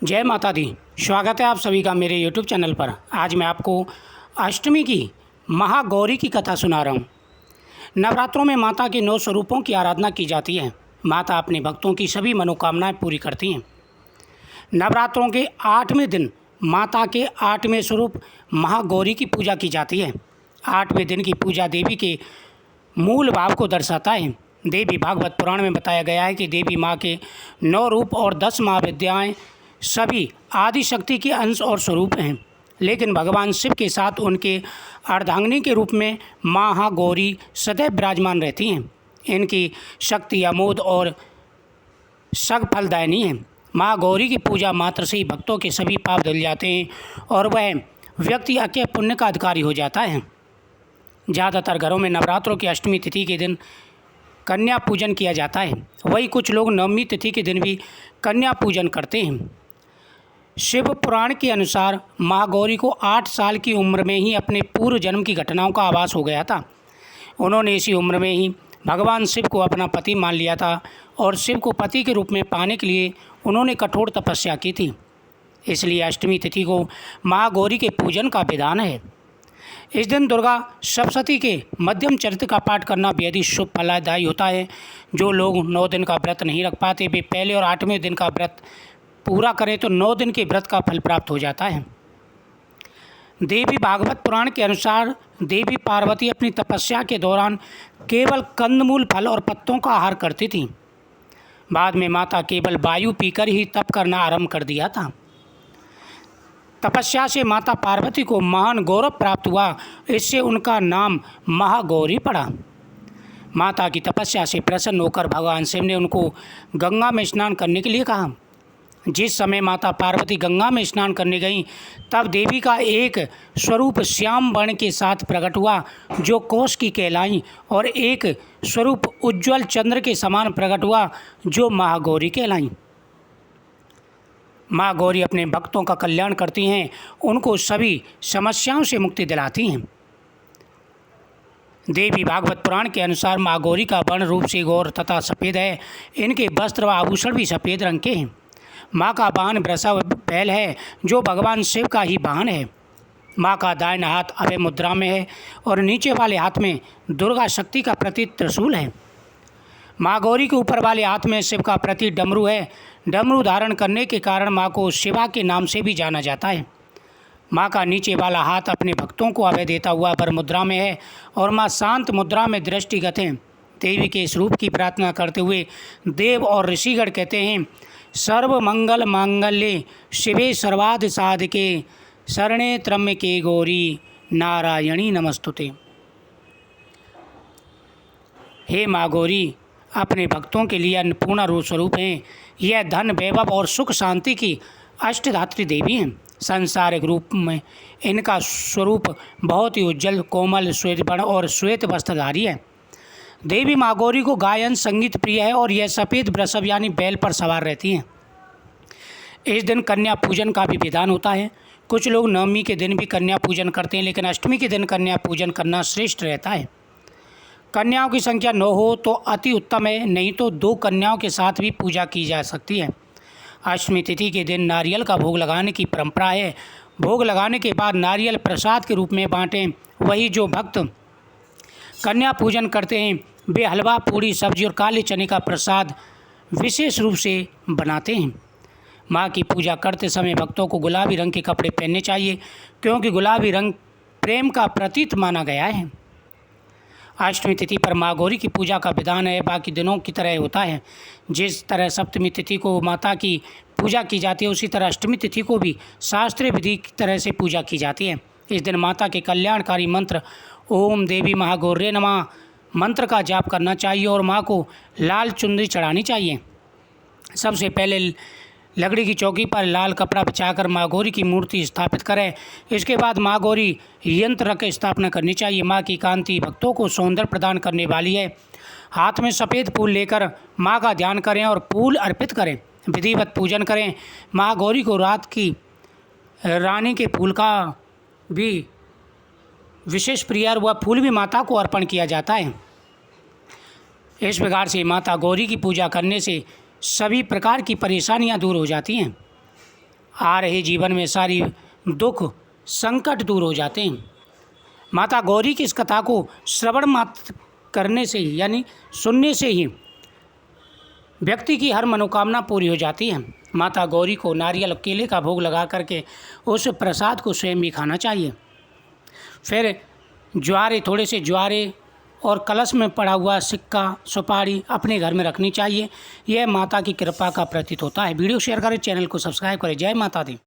जय माता दी। स्वागत है आप सभी का मेरे YouTube चैनल पर। आज मैं आपको अष्टमी की महागौरी की कथा सुना रहा हूँ। नवरात्रों में माता के 9 स्वरूपों की आराधना की जाती है। माता अपने भक्तों की सभी मनोकामनाएं पूरी करती हैं। नवरात्रों के 8वें दिन माता के 8वें स्वरूप महागौरी की पूजा की जाती है। 8वें दिन की पूजा देवी के मूल भाव को दर्शाता है। देवी भागवत पुराण में बताया गया है कि देवी माँ के 9 रूप और 10 महाविद्याएँ सभी आदि शक्ति के अंश और स्वरूप हैं, लेकिन भगवान शिव के साथ उनके अर्धांगिनी के रूप में महागौरी सदैव विराजमान रहती हैं। इनकी शक्ति अमोघ और सगफलदायिनी है। महागौरी की पूजा मात्र से ही भक्तों के सभी पाप धुल जाते हैं और वह व्यक्ति अक्षय पुण्य का अधिकारी हो जाता है। ज़्यादातर घरों में नवरात्रों की अष्टमी तिथि के दिन कन्या पूजन किया जाता है। वही कुछ लोग नवमी तिथि के दिन भी कन्या पूजन करते हैं। शिव पुराण के अनुसार महागौरी को 8 साल की उम्र में ही अपने पूर्व जन्म की घटनाओं का आभास हो गया था। उन्होंने इसी उम्र में ही भगवान शिव को अपना पति मान लिया था और शिव को पति के रूप में पाने के लिए उन्होंने कठोर तपस्या की थी। इसलिए अष्टमी तिथि को महागौरी के पूजन का विधान है। इस दिन दुर्गा सप्तशती के मध्यम चरित्र का पाठ करना बेहद ही शुभ फलदायी होता है। जो लोग 9 दिन का व्रत नहीं रख पाते वे पहले और 8वें दिन का व्रत पूरा करें तो 9 दिन के व्रत का फल प्राप्त हो जाता है। देवी भागवत पुराण के अनुसार देवी पार्वती अपनी तपस्या के दौरान केवल कंदमूल फल और पत्तों का आहार करती थी। बाद में माता केवल वायु पीकर ही तप करना आरंभ कर दिया था। तपस्या से माता पार्वती को महान गौरव प्राप्त हुआ, इससे उनका नाम महागौरी पड़ा। माता की तपस्या से प्रसन्न होकर भगवान शिव ने उनको गंगा में स्नान करने के लिए कहा। जिस समय माता पार्वती गंगा में स्नान करने गईं, तब देवी का एक स्वरूप श्याम वर्ण के साथ प्रकट हुआ जो कौशिकी कहलाई, और एक स्वरूप उज्ज्वल चंद्र के समान प्रकट हुआ जो महागौरी कहलाई। माँ गौरी अपने भक्तों का कल्याण करती हैं, उनको सभी समस्याओं से मुक्ति दिलाती हैं। देवी भागवत पुराण के अनुसार माँ गौरी का वर्ण रूप से गौर तथा सफ़ेद है। इनके वस्त्र व आभूषण भी सफ़ेद रंग के हैं। माँ का वाहन वृषभ बैल है जो भगवान शिव का ही वाहन है। माँ का दाहिना हाथ अभय मुद्रा में है और नीचे वाले हाथ में दुर्गा शक्ति का प्रतीक त्रिशूल है। माँ गौरी के ऊपर वाले हाथ में शिव का प्रतीक डमरू है। डमरू धारण करने के कारण माँ को शिवा के नाम से भी जाना जाता है। माँ का नीचे वाला हाथ अपने भक्तों को अभय देता हुआ वर मुद्रा में है और माँ शांत मुद्रा में दृष्टिगत हैं। देवी के इस रूप की प्रार्थना करते हुए देव और ऋषिगण कहते हैं, सर्व मंगल मांगल्ये शिवे सर्वार्थ साधके शरणे त्र्यंबके गौरी नारायणी नमस्तुते। हे माँ गौरी अपने भक्तों के लिए अन्नपूर्णा रूप स्वरूप हैं। यह धन वैभव और सुख शांति की अष्टधात्री देवी हैं। सांसारिक रूप में इनका स्वरूप बहुत ही उज्जवल कोमल श्वेत वर्ण और श्वेत वस्त्रधारी है। देवी माँ गौरी को गायन संगीत प्रिय है और यह सफ़ेद वृषभ यानी बैल पर सवार रहती हैं। इस दिन कन्या पूजन का भी विधान होता है। कुछ लोग नवमी के दिन भी कन्या पूजन करते हैं, लेकिन अष्टमी के दिन कन्या पूजन करना श्रेष्ठ रहता है। कन्याओं की संख्या 9 हो तो अति उत्तम है, नहीं तो 2 कन्याओं के साथ भी पूजा की जा सकती है। अष्टमी तिथि के दिन नारियल का भोग लगाने की परंपरा है। भोग लगाने के बाद नारियल प्रसाद के रूप में बांटें। वही जो भक्त कन्या पूजन करते हैं वे हलवा, पूड़ी, सब्जी और काले चने का प्रसाद विशेष रूप से बनाते हैं। माँ की पूजा करते समय भक्तों को गुलाबी रंग के कपड़े पहनने चाहिए, क्योंकि गुलाबी रंग प्रेम का प्रतीक माना गया है। अष्टमी तिथि पर माँ गौरी की पूजा का विधान है बाकी दिनों की तरह होता है। जिस तरह सप्तमी तिथि को माता की पूजा की जाती है, उसी तरह अष्टमी तिथि को भी शास्त्रीय विधि की तरह से पूजा की जाती है। इस दिन माता के कल्याणकारी मंत्र ओम देवी महागौर्ये नमः मंत्र का जाप करना चाहिए और माँ को लाल चुनरी चढ़ानी चाहिए। सबसे पहले लकड़ी की चौकी पर लाल कपड़ा बिछाकर माँ गौरी की मूर्ति स्थापित करें। इसके बाद माँ गौरी यंत्र रख स्थापना करनी चाहिए। माँ की कांति भक्तों को सौंदर्य प्रदान करने वाली है। हाथ में सफ़ेद फूल लेकर माँ का ध्यान करें और फूल अर्पित करें। विधिवत पूजन करें। माँ गौरी को रात की रानी के फूल का भी विशेष प्रिय, वह फूल भी माता को अर्पण किया जाता है। इस प्रकार से माता गौरी की पूजा करने से सभी प्रकार की परेशानियां दूर हो जाती हैं। आ रहे जीवन में सारी दुख संकट दूर हो जाते हैं। माता गौरी की इस कथा को श्रवण मात्र करने से ही यानी सुनने से ही व्यक्ति की हर मनोकामना पूरी हो जाती है। माता गौरी को नारियल और केले का भोग लगा करके उस प्रसाद को स्वयं भी खाना चाहिए। फिर ज्वारे, थोड़े से ज्वारे और कलश में पड़ा हुआ सिक्का, सुपारी अपने घर में रखनी चाहिए। यह माता की कृपा का प्रतीत होता है। वीडियो शेयर करें, चैनल को सब्सक्राइब करें। जय माता दी।